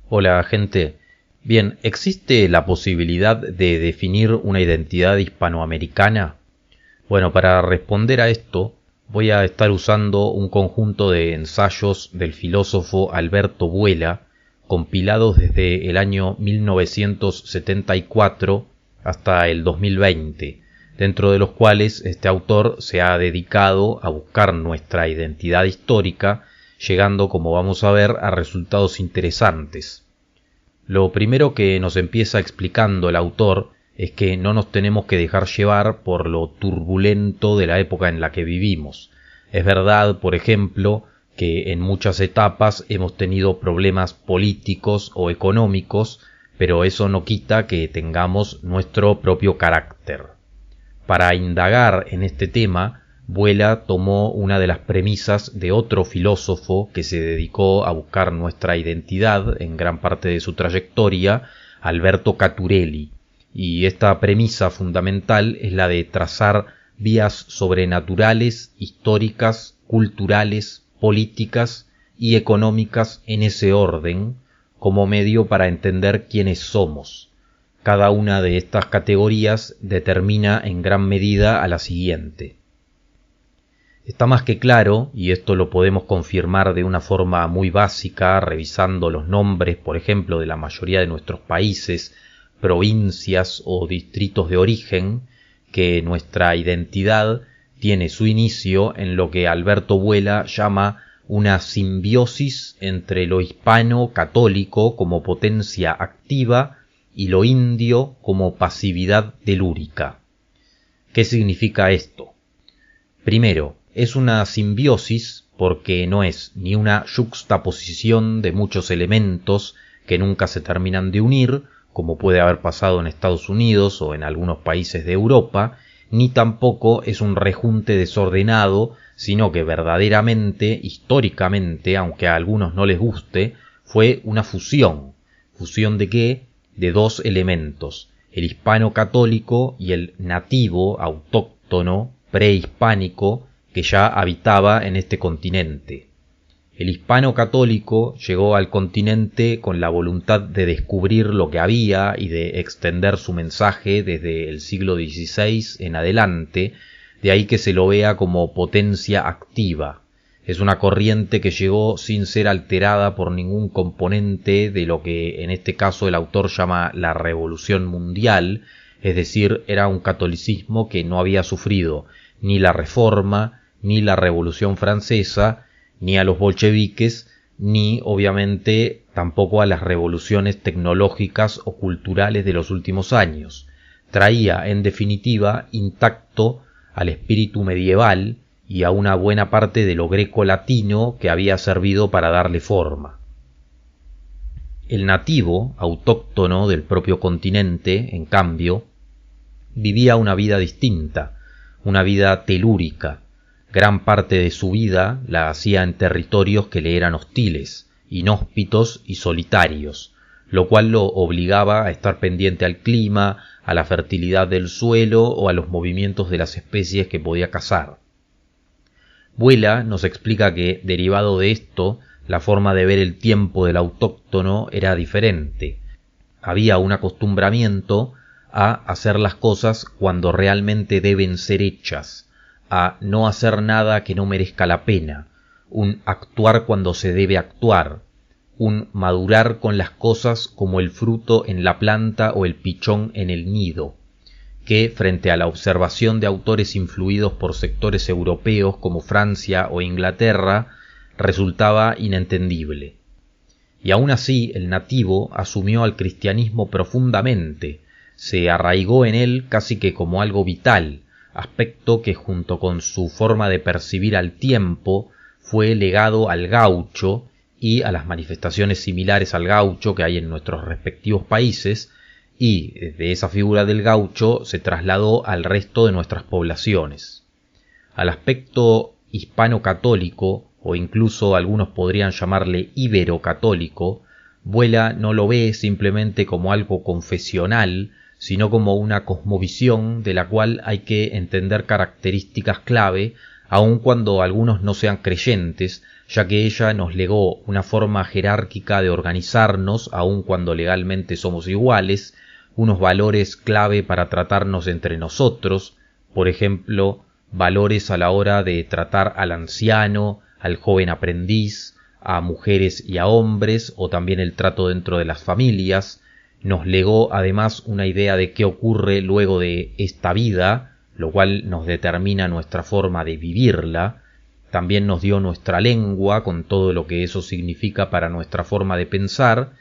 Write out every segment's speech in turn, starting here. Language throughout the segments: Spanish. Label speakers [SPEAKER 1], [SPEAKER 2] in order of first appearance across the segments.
[SPEAKER 1] Hola, gente. Bien, ¿existe la posibilidad de definir una identidad hispanoamericana? Bueno, para responder a esto, voy a estar usando un conjunto de ensayos del filósofo Alberto Buela, compilados desde el año 1974 hasta el 2020, dentro de los cuales este autor se ha dedicado a buscar nuestra identidad histórica, llegando, como vamos a ver, a resultados interesantes. Lo primero que nos empieza explicando el autor es que no nos tenemos que dejar llevar por lo turbulento de la época en la que vivimos. Es verdad, por ejemplo, que en muchas etapas hemos tenido problemas políticos o económicos, pero eso no quita que tengamos nuestro propio carácter. Para indagar en este tema, Buela tomó una de las premisas de otro filósofo que se dedicó a buscar nuestra identidad en gran parte de su trayectoria, Alberto Caturelli, y esta premisa fundamental es la de trazar vías sobrenaturales, históricas, culturales, políticas y económicas en ese orden, como medio para entender quiénes somos. Cada una de estas categorías determina en gran medida a la siguiente. Está más que claro, y esto lo podemos confirmar de una forma muy básica, revisando los nombres, por ejemplo, de la mayoría de nuestros países, provincias o distritos de origen, que nuestra identidad tiene su inicio en lo que Alberto Buela llama una simbiosis entre lo hispano-católico como potencia activa y lo indio como pasividad telúrica. ¿Qué significa esto? Primero, es una simbiosis porque no es ni una yuxtaposición de muchos elementos que nunca se terminan de unir, como puede haber pasado en Estados Unidos o en algunos países de Europa, ni tampoco es un rejunte desordenado, sino que verdaderamente, históricamente, aunque a algunos no les guste, fue una fusión. ¿Fusión de qué? De dos elementos, el hispano católico y el nativo, autóctono, prehispánico, que ya habitaba en este continente. El hispano católico llegó al continente con la voluntad de descubrir lo que había y de extender su mensaje desde el siglo XVI en adelante, de ahí que se lo vea como potencia activa. Es una corriente que llegó sin ser alterada por ningún componente de lo que en este caso el autor llama la Revolución Mundial, es decir, era un catolicismo que no había sufrido ni la Reforma, ni la Revolución Francesa, ni a los bolcheviques, ni obviamente tampoco a las revoluciones tecnológicas o culturales de los últimos años. Traía, en definitiva, intacto al espíritu medieval y a una buena parte de lo greco-latino que había servido para darle forma. El nativo, autóctono del propio continente, en cambio, vivía una vida distinta, una vida telúrica. Gran parte de su vida la hacía en territorios que le eran hostiles, inhóspitos y solitarios, lo cual lo obligaba a estar pendiente al clima, a la fertilidad del suelo o a los movimientos de las especies que podía cazar. Buela nos explica que, derivado de esto, la forma de ver el tiempo del autóctono era diferente. Había un acostumbramiento a hacer las cosas cuando realmente deben ser hechas, a no hacer nada que no merezca la pena, un actuar cuando se debe actuar, un madurar con las cosas como el fruto en la planta o el pichón en el nido, que frente a la observación de autores influidos por sectores europeos como Francia o Inglaterra resultaba inentendible. Y aún así el nativo asumió al cristianismo profundamente, se arraigó en él casi que como algo vital, aspecto que junto con su forma de percibir al tiempo fue legado al gaucho y a las manifestaciones similares al gaucho que hay en nuestros respectivos países, y de esa figura del gaucho se trasladó al resto de nuestras poblaciones. Al aspecto hispano-católico, o incluso algunos podrían llamarle ibero-católico, Buela no lo ve simplemente como algo confesional, sino como una cosmovisión de la cual hay que entender características clave aun cuando algunos no sean creyentes, ya que ella nos legó una forma jerárquica de organizarnos, aun cuando legalmente somos iguales, unos valores clave para tratarnos entre nosotros, por ejemplo, valores a la hora de tratar al anciano, al joven aprendiz, a mujeres y a hombres, o también el trato dentro de las familias. Nos legó además una idea de qué ocurre luego de esta vida, lo cual nos determina nuestra forma de vivirla. También nos dio nuestra lengua, con todo lo que eso significa para nuestra forma de pensar,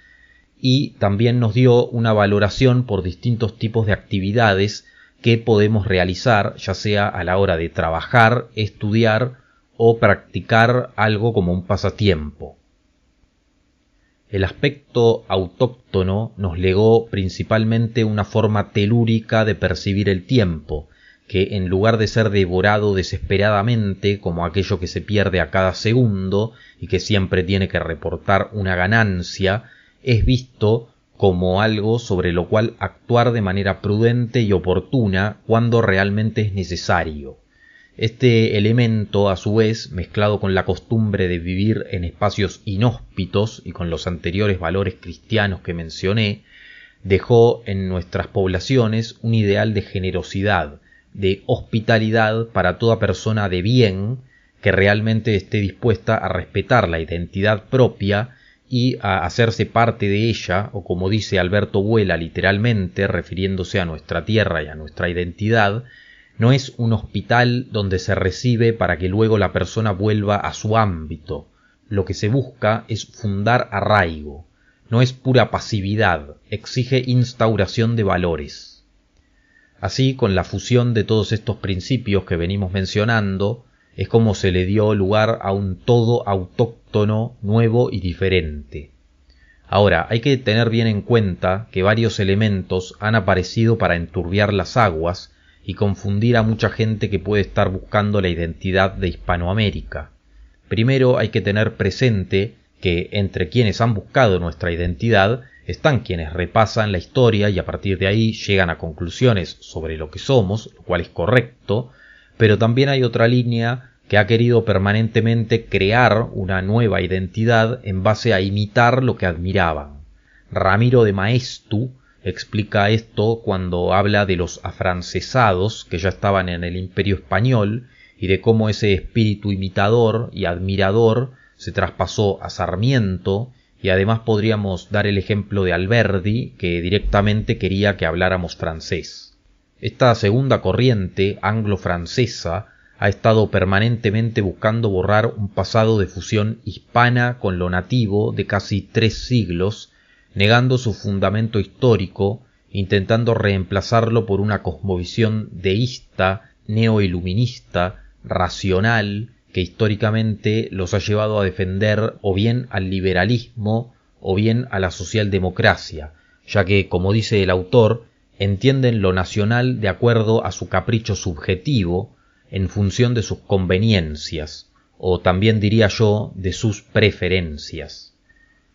[SPEAKER 1] y también nos dio una valoración por distintos tipos de actividades que podemos realizar, ya sea a la hora de trabajar, estudiar o practicar algo como un pasatiempo. El aspecto autóctono nos legó principalmente una forma telúrica de percibir el tiempo, que en lugar de ser devorado desesperadamente como aquello que se pierde a cada segundo y que siempre tiene que reportar una ganancia, es visto como algo sobre lo cual actuar de manera prudente y oportuna cuando realmente es necesario. Este elemento, a su vez, mezclado con la costumbre de vivir en espacios inhóspitos y con los anteriores valores cristianos que mencioné, dejó en nuestras poblaciones un ideal de generosidad, de hospitalidad para toda persona de bien que realmente esté dispuesta a respetar la identidad propia y a hacerse parte de ella, o como dice Alberto Vuela literalmente, refiriéndose a nuestra tierra y a nuestra identidad, no es un hospital donde se recibe para que luego la persona vuelva a su ámbito. Lo que se busca es fundar arraigo. No es pura pasividad, exige instauración de valores. Así, con la fusión de todos estos principios que venimos mencionando, es como se le dio lugar a un todo autóctono, nuevo y diferente. Ahora, hay que tener bien en cuenta que varios elementos han aparecido para enturbiar las aguas y confundir a mucha gente que puede estar buscando la identidad de Hispanoamérica. Primero hay que tener presente que entre quienes han buscado nuestra identidad están quienes repasan la historia y a partir de ahí llegan a conclusiones sobre lo que somos, lo cual es correcto, pero también hay otra línea que ha querido permanentemente crear una nueva identidad en base a imitar lo que admiraban. Ramiro de Maeztu explica esto cuando habla de los afrancesados que ya estaban en el Imperio Español y de cómo ese espíritu imitador y admirador se traspasó a Sarmiento, y además podríamos dar el ejemplo de Alberdi, que directamente quería que habláramos francés. Esta segunda corriente anglo-francesa ha estado permanentemente buscando borrar un pasado de fusión hispana con lo nativo de casi 3 siglos, negando su fundamento histórico, intentando reemplazarlo por una cosmovisión deísta, neoiluminista, racional, que históricamente los ha llevado a defender o bien al liberalismo o bien a la socialdemocracia, ya que, como dice el autor, entienden lo nacional de acuerdo a su capricho subjetivo, en función de sus conveniencias, o también diría yo, de sus preferencias.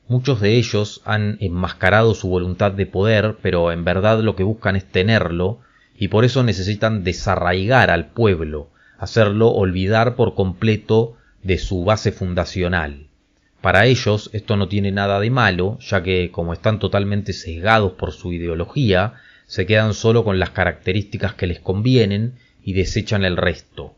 [SPEAKER 1] Muchos de ellos han enmascarado su voluntad de poder, pero en verdad lo que buscan es tenerlo, y por eso necesitan desarraigar al pueblo, hacerlo olvidar por completo de su base fundacional. Para ellos esto no tiene nada de malo, ya que como están totalmente sesgados por su ideología, se quedan solo con las características que les convienen y desechan el resto.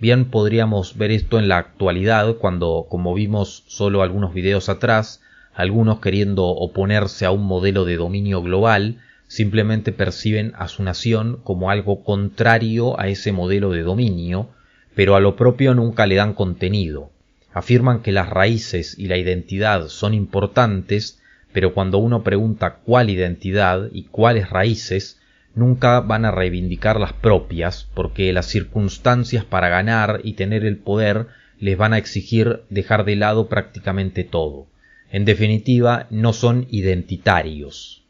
[SPEAKER 1] Bien podríamos ver esto en la actualidad cuando, como vimos solo algunos videos atrás, algunos queriendo oponerse a un modelo de dominio global, simplemente perciben a su nación como algo contrario a ese modelo de dominio, pero a lo propio nunca le dan contenido. Afirman que las raíces y la identidad son importantes, pero cuando uno pregunta cuál identidad y cuáles raíces, nunca van a reivindicar las propias, porque las circunstancias para ganar y tener el poder les van a exigir dejar de lado prácticamente todo. En definitiva, no son identitarios.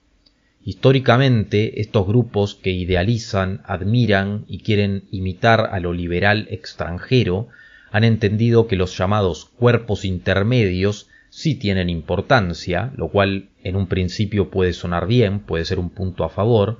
[SPEAKER 1] Históricamente, estos grupos que idealizan, admiran y quieren imitar a lo liberal extranjero han entendido que los llamados cuerpos intermedios sí tienen importancia, lo cual en un principio puede sonar bien, puede ser un punto a favor,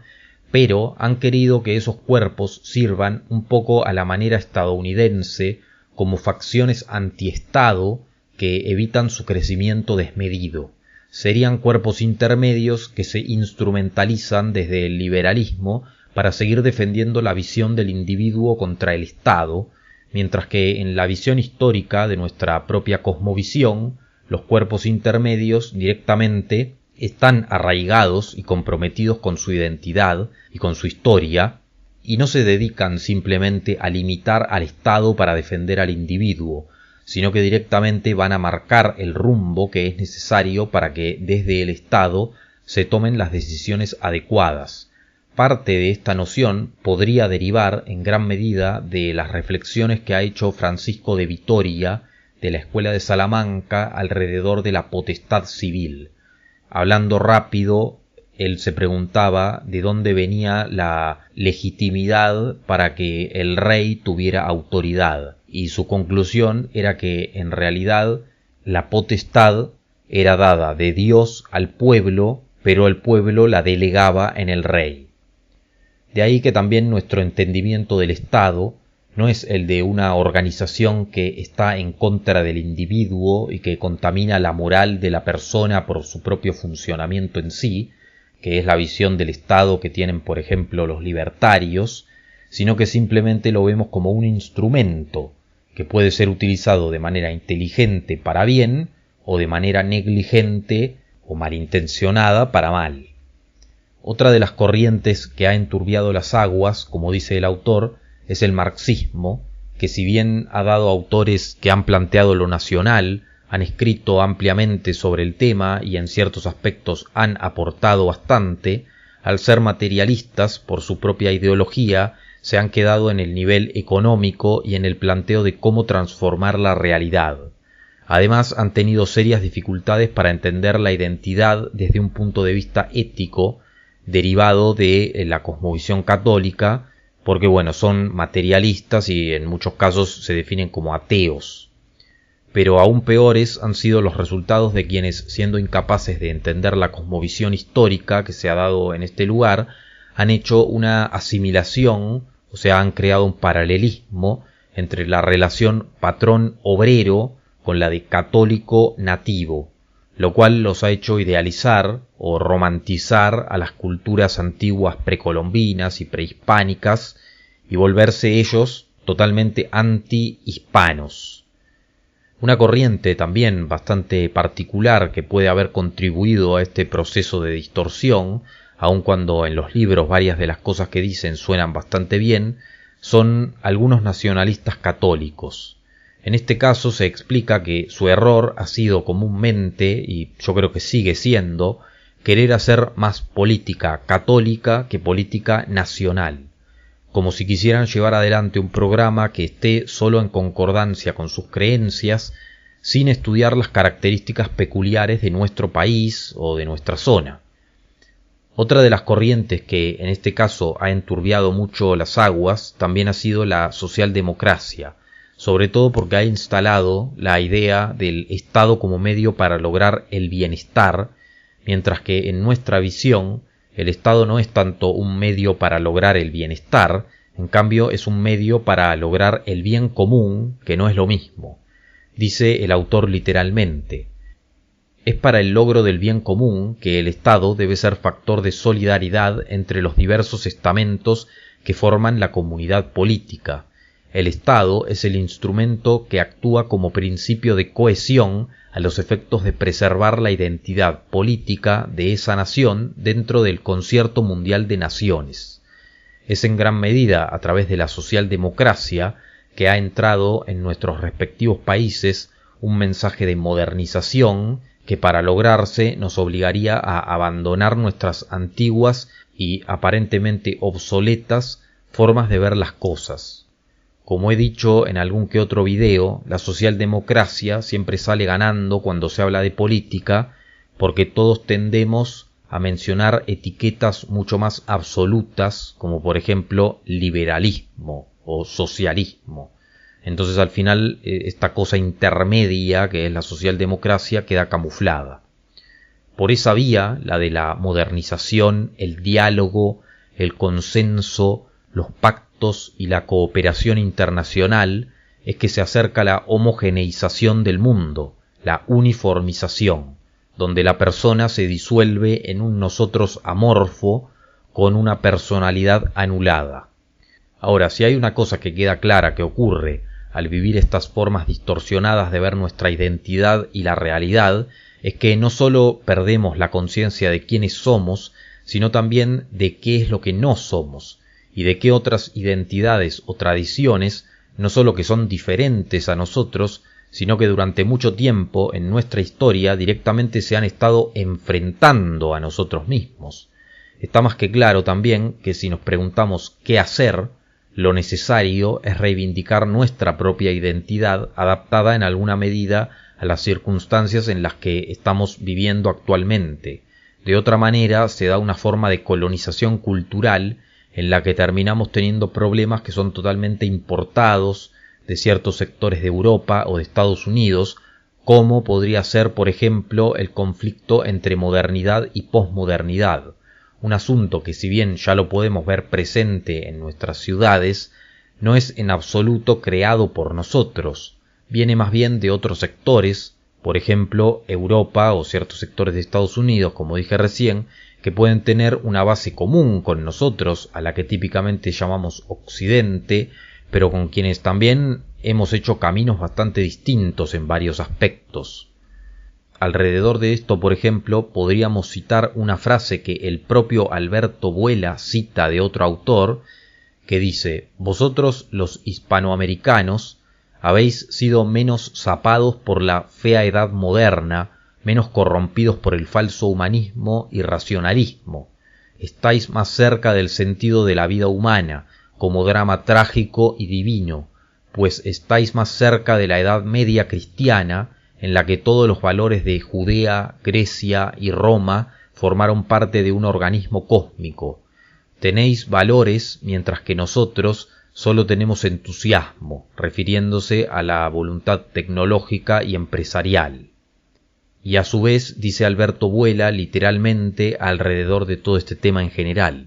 [SPEAKER 1] pero han querido que esos cuerpos sirvan un poco a la manera estadounidense como facciones antiestado que evitan su crecimiento desmedido. Serían cuerpos intermedios que se instrumentalizan desde el liberalismo para seguir defendiendo la visión del individuo contra el Estado, mientras que en la visión histórica de nuestra propia cosmovisión, los cuerpos intermedios directamente están arraigados y comprometidos con su identidad y con su historia, y no se dedican simplemente a limitar al Estado para defender al individuo, sino que directamente van a marcar el rumbo que es necesario para que desde el Estado se tomen las decisiones adecuadas. Parte de esta noción podría derivar en gran medida de las reflexiones que ha hecho Francisco de Vitoria de la Escuela de Salamanca alrededor de la potestad civil. Hablando rápido, él se preguntaba de dónde venía la legitimidad para que el rey tuviera autoridad, y su conclusión era que en realidad la potestad era dada de Dios al pueblo, pero el pueblo la delegaba en el rey. De ahí que también nuestro entendimiento del Estado no es el de una organización que está en contra del individuo y que contamina la moral de la persona por su propio funcionamiento en sí, que es la visión del Estado que tienen, por ejemplo, los libertarios, sino que simplemente lo vemos como un instrumento que puede ser utilizado de manera inteligente para bien o de manera negligente o malintencionada para mal. Otra de las corrientes que ha enturbiado las aguas, como dice el autor, es el marxismo, que si bien ha dado autores que han planteado lo nacional, han escrito ampliamente sobre el tema y en ciertos aspectos han aportado bastante, al ser materialistas por su propia ideología, se han quedado en el nivel económico y en el planteo de cómo transformar la realidad. Además, han tenido serias dificultades para entender la identidad desde un punto de vista ético, derivado de la cosmovisión católica, porque son materialistas y en muchos casos se definen como ateos. Pero aún peores han sido los resultados de quienes, siendo incapaces de entender la cosmovisión histórica que se ha dado en este lugar, han hecho una asimilación, o sea, han creado un paralelismo entre la relación patrón-obrero con la de católico-nativo, lo cual los ha hecho idealizar o romantizar a las culturas antiguas precolombinas y prehispánicas y volverse ellos totalmente anti-hispanos. Una corriente también bastante particular que puede haber contribuido a este proceso de distorsión, aun cuando en los libros varias de las cosas que dicen suenan bastante bien, son algunos nacionalistas católicos. En este caso se explica que su error ha sido comúnmente, y yo creo que sigue siendo, querer hacer más política católica que política nacional, como si quisieran llevar adelante un programa que esté solo en concordancia con sus creencias, sin estudiar las características peculiares de nuestro país o de nuestra zona. Otra de las corrientes que en este caso ha enturbiado mucho las aguas también ha sido la socialdemocracia, sobre todo porque ha instalado la idea del Estado como medio para lograr el bienestar, mientras que en nuestra visión el Estado no es tanto un medio para lograr el bienestar, en cambio es un medio para lograr el bien común, que no es lo mismo. Dice el autor literalmente: es para el logro del bien común que el Estado debe ser factor de solidaridad entre los diversos estamentos que forman la comunidad política. El Estado es el instrumento que actúa como principio de cohesión a los efectos de preservar la identidad política de esa nación dentro del concierto mundial de naciones. Es en gran medida a través de la socialdemocracia que ha entrado en nuestros respectivos países un mensaje de modernización que para lograrse nos obligaría a abandonar nuestras antiguas y aparentemente obsoletas formas de ver las cosas. Como he dicho en algún que otro video, la socialdemocracia siempre sale ganando cuando se habla de política, porque todos tendemos a mencionar etiquetas mucho más absolutas, como por ejemplo liberalismo o socialismo. Entonces al final esta cosa intermedia que es la socialdemocracia queda camuflada. Por esa vía, la de la modernización, el diálogo, el consenso, los pactos y la cooperación internacional es que se acerca la homogeneización del mundo, la uniformización, donde la persona se disuelve en un nosotros amorfo con una personalidad anulada. Ahora, si hay una cosa que queda clara que ocurre al vivir estas formas distorsionadas de ver nuestra identidad y la realidad, es que no solo perdemos la conciencia de quiénes somos, sino también de qué es lo que no somos, y de qué otras identidades o tradiciones no solo que son diferentes a nosotros, sino que durante mucho tiempo en nuestra historia directamente se han estado enfrentando a nosotros mismos. Está más que claro también que si nos preguntamos qué hacer, lo necesario es reivindicar nuestra propia identidad adaptada en alguna medida a las circunstancias en las que estamos viviendo actualmente. De otra manera se da una forma de colonización cultural en la que terminamos teniendo problemas que son totalmente importados de ciertos sectores de Europa o de Estados Unidos, como podría ser, por ejemplo, el conflicto entre modernidad y posmodernidad, un asunto que si bien ya lo podemos ver presente en nuestras ciudades, no es en absoluto creado por nosotros, viene más bien de otros sectores, por ejemplo, Europa o ciertos sectores de Estados Unidos, como dije recién, que pueden tener una base común con nosotros, a la que típicamente llamamos Occidente, pero con quienes también hemos hecho caminos bastante distintos en varios aspectos. Alrededor de esto, por ejemplo, podríamos citar una frase que el propio Alberto Vuela cita de otro autor, que dice: «Vosotros, los hispanoamericanos, habéis sido menos zapados por la fea edad moderna, menos corrompidos por el falso humanismo y racionalismo. Estáis más cerca del sentido de la vida humana, como drama trágico y divino, pues estáis más cerca de la Edad Media cristiana, en la que todos los valores de Judea, Grecia y Roma formaron parte de un organismo cósmico. Tenéis valores, mientras que nosotros solo tenemos entusiasmo», refiriéndose a la voluntad tecnológica y empresarial. Y a su vez, dice Alberto Vuela literalmente alrededor de todo este tema en general: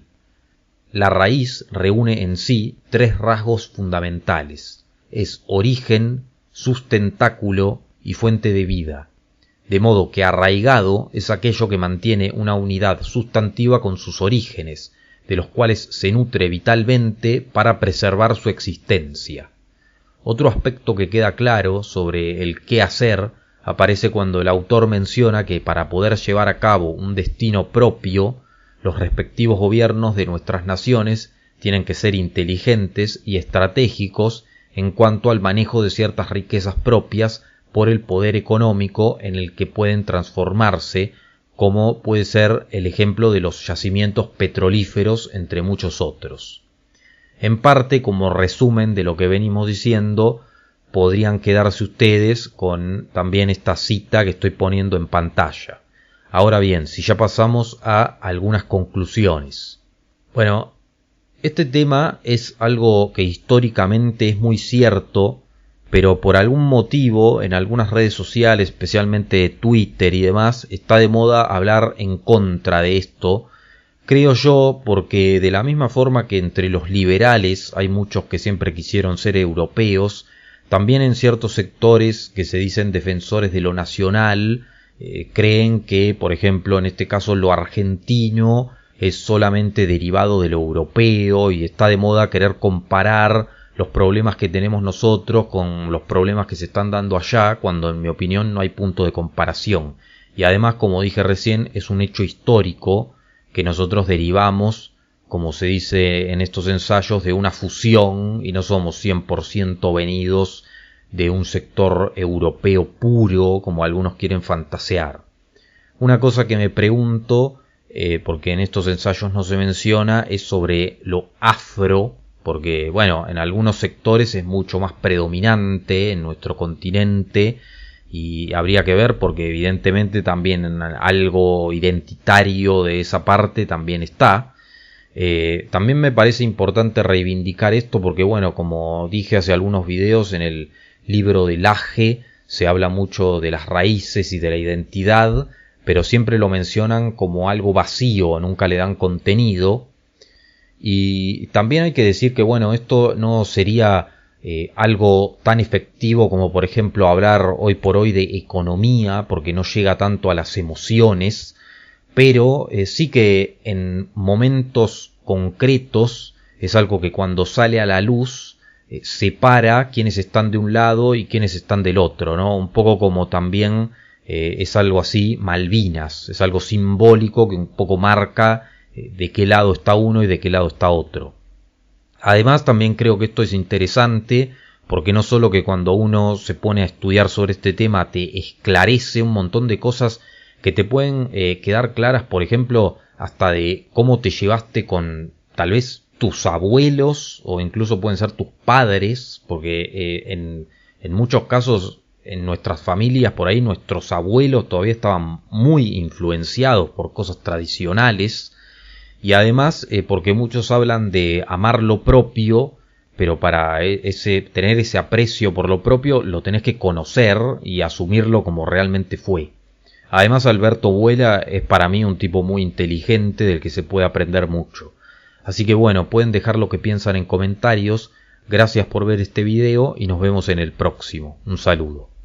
[SPEAKER 1] «La raíz reúne en sí tres rasgos fundamentales. Es origen, sustentáculo y fuente de vida, de modo que arraigado es aquello que mantiene una unidad sustantiva con sus orígenes, de los cuales se nutre vitalmente para preservar su existencia». Otro aspecto que queda claro sobre el qué hacer aparece cuando el autor menciona que para poder llevar a cabo un destino propio, los respectivos gobiernos de nuestras naciones tienen que ser inteligentes y estratégicos en cuanto al manejo de ciertas riquezas propias por el poder económico en el que pueden transformarse, como puede ser el ejemplo de los yacimientos petrolíferos, entre muchos otros. En parte, como resumen de lo que venimos diciendo, podrían quedarse ustedes con también esta cita que estoy poniendo en pantalla. Ahora bien, si ya pasamos a algunas conclusiones. Bueno, este tema es algo que históricamente es muy cierto, pero por algún motivo en algunas redes sociales, especialmente Twitter y demás, está de moda hablar en contra de esto. Creo yo porque de la misma forma que entre los liberales hay muchos que siempre quisieron ser europeos, también en ciertos sectores que se dicen defensores de lo nacional, creen que, por ejemplo, en este caso lo argentino es solamente derivado de lo europeo y está de moda querer comparar los problemas que tenemos nosotros con los problemas que se están dando allá, cuando en mi opinión no hay punto de comparación. Y además, como dije recién, es un hecho histórico que nosotros derivamos, como se dice en estos ensayos, de una fusión y no somos 100% venidos de un sector europeo puro, como algunos quieren fantasear. Una cosa que me pregunto, porque en estos ensayos no se menciona, es sobre lo afro, porque bueno, en algunos sectores es mucho más predominante en nuestro continente y habría que ver porque evidentemente también algo identitario de esa parte también está. También me parece importante reivindicar esto porque bueno, como dije hace algunos videos, en el libro de Laje se habla mucho de las raíces y de la identidad, pero siempre lo mencionan como algo vacío, nunca le dan contenido. Y también hay que decir que bueno, esto no sería algo tan efectivo como por ejemplo hablar hoy por hoy de economía, porque no llega tanto a las emociones, pero sí que en momentos concretos es algo que cuando sale a la luz separa quiénes están de un lado y quiénes están del otro, ¿no? Un poco como también es algo así Malvinas, es algo simbólico que un poco marca de qué lado está uno y de qué lado está otro. Además también creo que esto es interesante porque no solo que cuando uno se pone a estudiar sobre este tema te esclarece un montón de cosas que te pueden quedar claras, por ejemplo, hasta de cómo te llevaste con tal vez tus abuelos o incluso pueden ser tus padres, porque en muchos casos en nuestras familias por ahí nuestros abuelos todavía estaban muy influenciados por cosas tradicionales. Y además porque muchos hablan de amar lo propio, pero para tener ese aprecio por lo propio lo tenés que conocer y asumirlo como realmente fue. Además Alberto Vuela es para mí un tipo muy inteligente del que se puede aprender mucho. Así que bueno, pueden dejar lo que piensan en comentarios. Gracias por ver este video y nos vemos en el próximo. Un saludo.